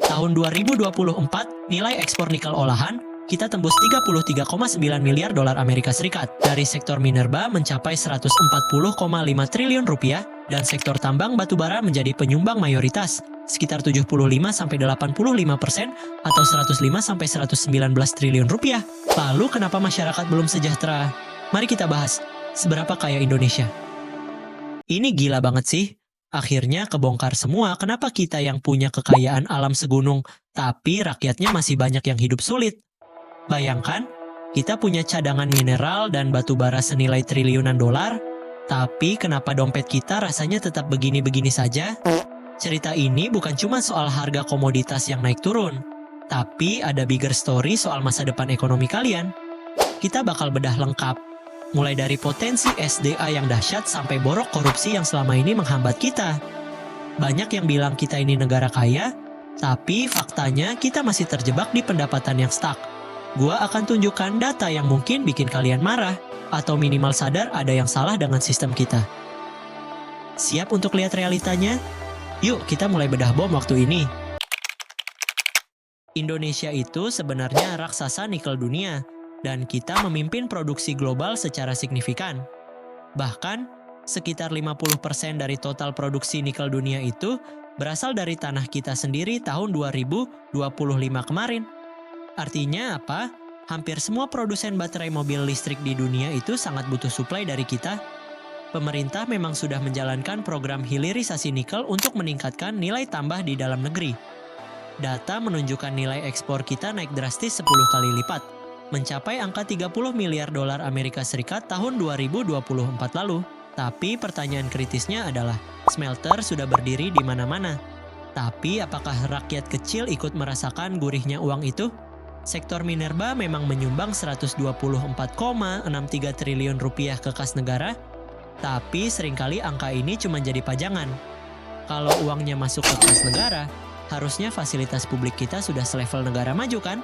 Tahun 2024, nilai ekspor nikel olahan kita tembus 33,9 miliar dolar Amerika Serikat. Dari sektor minerba mencapai 140,5 triliun rupiah dan sektor tambang batubara menjadi penyumbang mayoritas, sekitar 75-85% atau 105-119 triliun rupiah. Lalu kenapa masyarakat belum sejahtera? Mari kita bahas, seberapa kaya Indonesia? Ini gila banget sih. Akhirnya kebongkar semua kenapa kita yang punya kekayaan alam segunung, tapi rakyatnya masih banyak yang hidup sulit. Bayangkan, kita punya cadangan mineral dan batu bara senilai triliunan dolar, tapi kenapa dompet kita rasanya tetap begini-begini saja? Cerita ini bukan cuma soal harga komoditas yang naik turun, tapi ada bigger story soal masa depan ekonomi kalian. Kita bakal bedah lengkap, mulai dari potensi SDA yang dahsyat sampai borok korupsi yang selama ini menghambat kita. Banyak yang bilang kita ini negara kaya, tapi faktanya kita masih terjebak di pendapatan yang stuck. Gua akan tunjukkan data yang mungkin bikin kalian marah, atau minimal sadar ada yang salah dengan sistem kita. Siap untuk lihat realitanya? Yuk kita mulai bedah bom waktu ini. Indonesia itu sebenarnya raksasa nikel dunia, dan kita memimpin produksi global secara signifikan. Bahkan, sekitar 50% dari total produksi nikel dunia itu berasal dari tanah kita sendiri tahun 2025 kemarin. Artinya apa? Hampir semua produsen baterai mobil listrik di dunia itu sangat butuh suplai dari kita. Pemerintah memang sudah menjalankan program hilirisasi nikel untuk meningkatkan nilai tambah di dalam negeri. Data menunjukkan nilai ekspor kita naik drastis 10 kali lipat, mencapai angka 30 miliar dolar Amerika Serikat tahun 2024 lalu. Tapi pertanyaan kritisnya adalah, smelter sudah berdiri di mana-mana. Tapi apakah rakyat kecil ikut merasakan gurihnya uang itu? Sektor minerba memang menyumbang 124,63 triliun rupiah ke kas negara, tapi seringkali angka ini cuma jadi pajangan. Kalau uangnya masuk ke kas negara, harusnya fasilitas publik kita sudah selevel negara maju kan?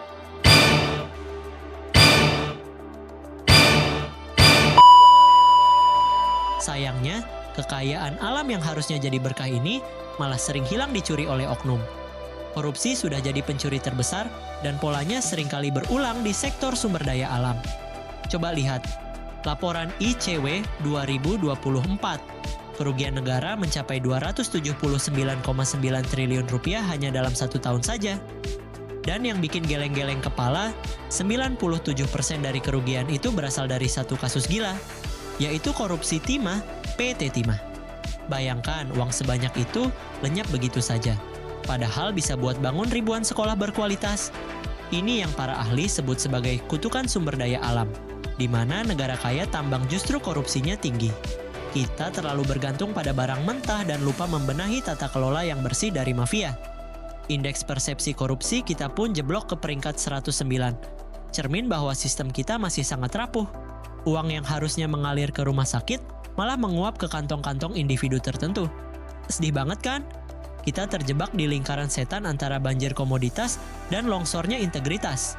Sayangnya, kekayaan alam yang harusnya jadi berkah ini malah sering hilang dicuri oleh oknum. Korupsi sudah jadi pencuri terbesar dan polanya seringkali berulang di sektor sumber daya alam. Coba lihat, laporan ICW 2024. Kerugian negara mencapai 279,9 triliun rupiah hanya dalam 1 tahun saja. Dan yang bikin geleng-geleng kepala, 97% dari kerugian itu berasal dari satu kasus gila, yaitu korupsi timah, PT Timah. Bayangkan uang sebanyak itu lenyap begitu saja, padahal bisa buat bangun ribuan sekolah berkualitas. Ini yang para ahli sebut sebagai kutukan sumber daya alam, di mana negara kaya tambang justru korupsinya tinggi. Kita terlalu bergantung pada barang mentah dan lupa membenahi tata kelola yang bersih dari mafia. Indeks persepsi korupsi kita pun jeblok ke peringkat 109, cermin bahwa sistem kita masih sangat rapuh. Uang yang harusnya mengalir ke rumah sakit malah menguap ke kantong-kantong individu tertentu. Sedih banget kan? Kita terjebak di lingkaran setan antara banjir komoditas dan longsornya integritas.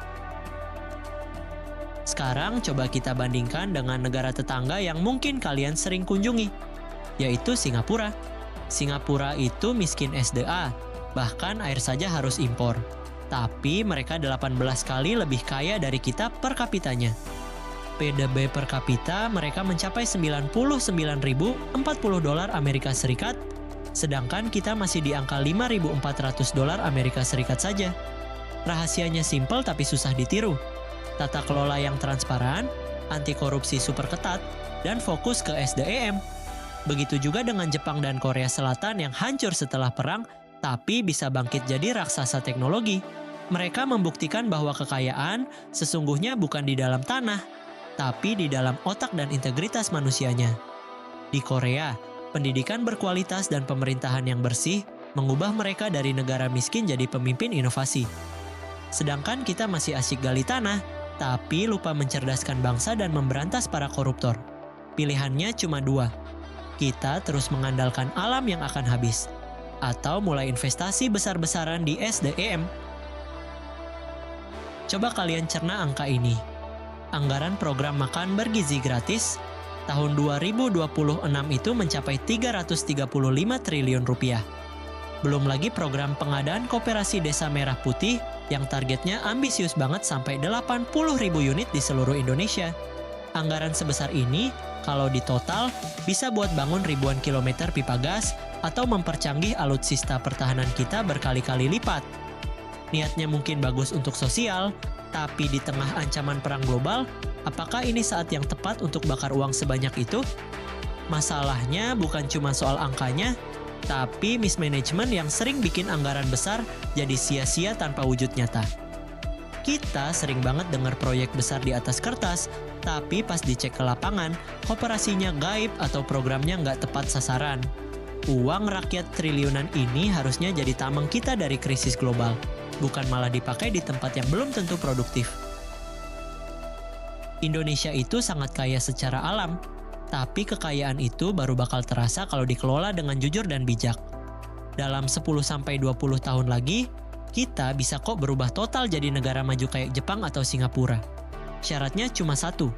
Sekarang coba kita bandingkan dengan negara tetangga yang mungkin kalian sering kunjungi, yaitu Singapura. Singapura itu miskin SDA, bahkan air saja harus impor. Tapi mereka 18 kali lebih kaya dari kita per kapitanya. PDB per kapita mereka mencapai 99.040 dolar Amerika Serikat, sedangkan kita masih di angka 5.400 dolar Amerika Serikat saja. Rahasianya simpel tapi susah ditiru. Tata kelola yang transparan, anti korupsi super ketat, dan fokus ke SDM. Begitu juga dengan Jepang dan Korea Selatan yang hancur setelah perang, tapi bisa bangkit jadi raksasa teknologi. Mereka membuktikan bahwa kekayaan sesungguhnya bukan di dalam tanah, tapi di dalam otak dan integritas manusianya. Di Korea, pendidikan berkualitas dan pemerintahan yang bersih mengubah mereka dari negara miskin jadi pemimpin inovasi. Sedangkan kita masih asyik gali tanah, tapi lupa mencerdaskan bangsa dan memberantas para koruptor. Pilihannya cuma dua. Kita terus mengandalkan alam yang akan habis, atau mulai investasi besar-besaran di SDM. Coba kalian cerna angka ini. Anggaran program makan bergizi gratis tahun 2026 itu mencapai 335 triliun rupiah. Belum lagi program pengadaan koperasi desa merah putih yang targetnya ambisius banget sampai 80.000 unit di seluruh Indonesia. Anggaran sebesar ini, kalau ditotal, bisa buat bangun ribuan kilometer pipa gas atau mempercanggih alutsista pertahanan kita berkali-kali lipat. Niatnya mungkin bagus untuk sosial, tapi di tengah ancaman perang global, apakah ini saat yang tepat untuk bakar uang sebanyak itu? Masalahnya bukan cuma soal angkanya, tapi mismanagement yang sering bikin anggaran besar jadi sia-sia tanpa wujud nyata. Kita sering banget dengar proyek besar di atas kertas, tapi pas dicek ke lapangan, koperasinya gaib atau programnya nggak tepat sasaran. Uang rakyat triliunan ini harusnya jadi tameng kita dari krisis global, bukan malah dipakai di tempat yang belum tentu produktif. Indonesia itu sangat kaya secara alam, tapi kekayaan itu baru bakal terasa kalau dikelola dengan jujur dan bijak. Dalam 10-20 tahun lagi, kita bisa kok berubah total jadi negara maju kayak Jepang atau Singapura. Syaratnya cuma satu,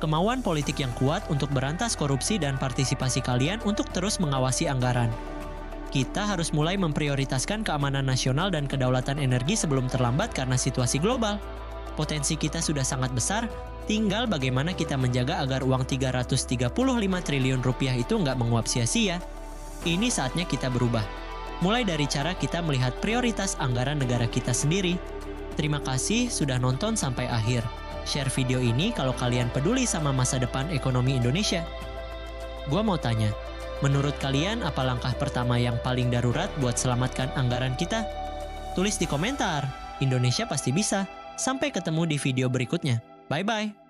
kemauan politik yang kuat untuk berantas korupsi dan partisipasi kalian untuk terus mengawasi anggaran. Kita harus mulai memprioritaskan keamanan nasional dan kedaulatan energi sebelum terlambat karena situasi global. Potensi kita sudah sangat besar, tinggal bagaimana kita menjaga agar uang 335 triliun rupiah itu nggak menguap sia-sia. Ini saatnya kita berubah. Mulai dari cara kita melihat prioritas anggaran negara kita sendiri. Terima kasih sudah nonton sampai akhir. Share video ini kalau kalian peduli sama masa depan ekonomi Indonesia. Gua mau tanya, menurut kalian apa langkah pertama yang paling darurat buat selamatkan anggaran kita? Tulis di komentar. Indonesia pasti bisa. Sampai ketemu di video berikutnya. Bye-bye.